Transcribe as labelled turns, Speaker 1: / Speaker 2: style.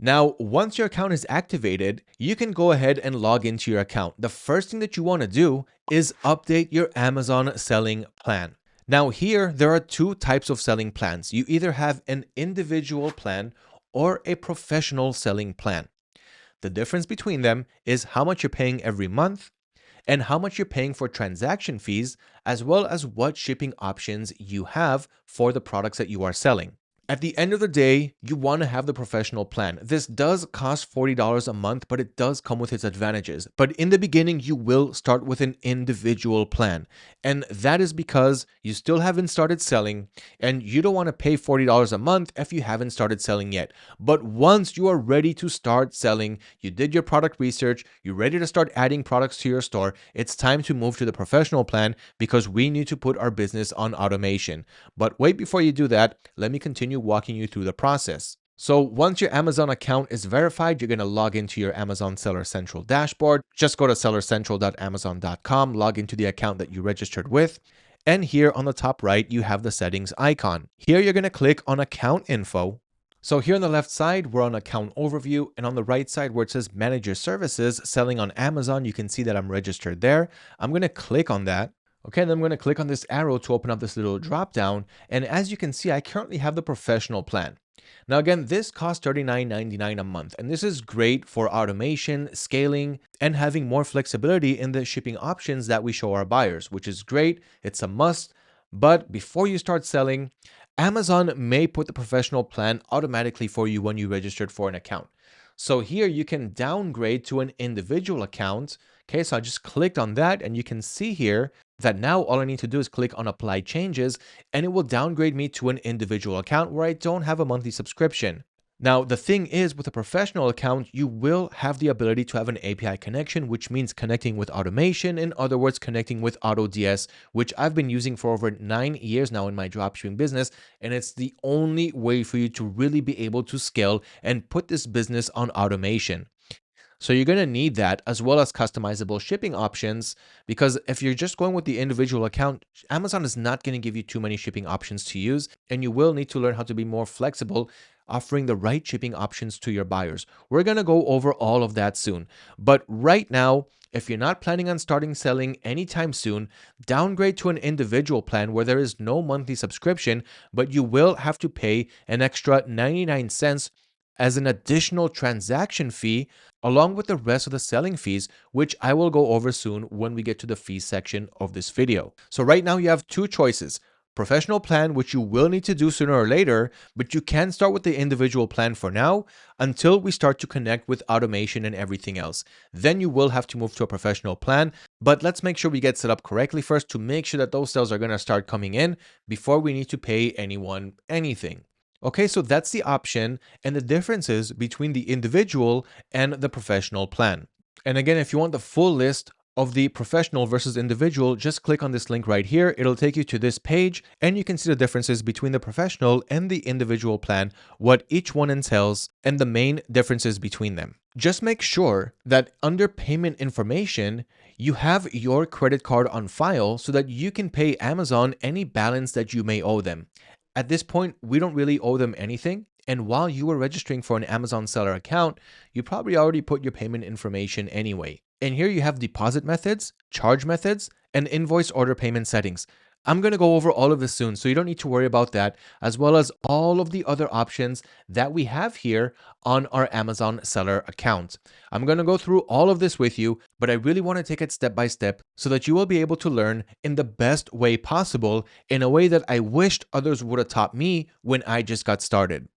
Speaker 1: Now, once your account is activated, you can go ahead and log into your account. The first thing that you want to do is update your Amazon selling plan. Now here, there are two types of selling plans. You either have an individual plan or a professional selling plan. The difference between them is how much you're paying every month and how much you're paying for transaction fees, as well as what shipping options you have for the products that you are selling. At the end of the day, you want to have the professional plan. This does cost $40 a month, but it does come with its advantages. But in the beginning, you will start with an individual plan. And that is because you still haven't started selling and you don't want to pay $40 a month if you haven't started selling yet. But once you are ready to start selling, you did your product research, you're ready to start adding products to your store, it's time to move to the professional plan because we need to put our business on automation. But wait, before you do that, let me continue walking you through the process. So once your Amazon account is verified, you're going to log into your Amazon Seller Central dashboard. Just go to sellercentral.amazon.com, log into the account that you registered with. And here on the top right, you have the settings icon. Here you're going to click on account info. So here on the left side, we're on account overview, and on the right side where it says manage your services, selling on Amazon, you can see that I'm registered there. I'm going to click on that. Okay, then I'm going to click on this arrow to open up this little drop down. And as you can see, I currently have the professional plan. Now, again, this costs $39.99 a month, and this is great for automation, scaling, and having more flexibility in the shipping options that we show our buyers, which is great. It's a must. But before you start selling, Amazon may put the professional plan automatically for you when you registered for an account. So here you can downgrade to an individual account. Okay, so I just clicked on that and you can see here that now all I need to do is click on apply changes and it will downgrade me to an individual account where I don't have a monthly subscription. Now, the thing is, with a professional account, you will have the ability to have an API connection, which means connecting with automation. In other words, connecting with AutoDS, which I've been using for over 9 years now in my dropshipping business. And it's the only way for you to really be able to scale and put this business on automation. So you're going to need that as well as customizable shipping options, because if you're just going with the individual account, Amazon is not going to give you too many shipping options to use, and you will need to learn how to be more flexible, offering the right shipping options to your buyers. We're going to go over all of that soon. But right now, if you're not planning on starting selling anytime soon, downgrade to an individual plan where there is no monthly subscription, but you will have to pay an extra 99 cents as an additional transaction fee, along with the rest of the selling fees, which I will go over soon when we get to the fees section of this video. So right now you have two choices. Professional plan, which you will need to do sooner or later, but you can start with the individual plan for now until we start to connect with automation and everything else. Then you will have to move to a professional plan, but let's make sure we get set up correctly first to make sure that those sales are going to start coming in before we need to pay anyone anything. Okay, so that's the option and the differences between the individual and the professional plan. And again, if you want the full list of the professional versus individual, just click on this link right here. It'll take you to this page and you can see the differences between the professional and the individual plan, what each one entails, and the main differences between them. Just make sure that under payment information, you have your credit card on file so that you can pay Amazon any balance that you may owe them. At this point, we don't really owe them anything. And while you were registering for an Amazon seller account, you probably already put your payment information anyway. And here you have deposit methods, charge methods, and invoice order payment settings. I'm going to go over all of this soon, so you don't need to worry about that, as well as all of the other options that we have here on our Amazon seller account. I'm going to go through all of this with you, but I really want to take it step by step so that you will be able to learn in the best way possible, in a way that I wished others would have taught me when I just got started.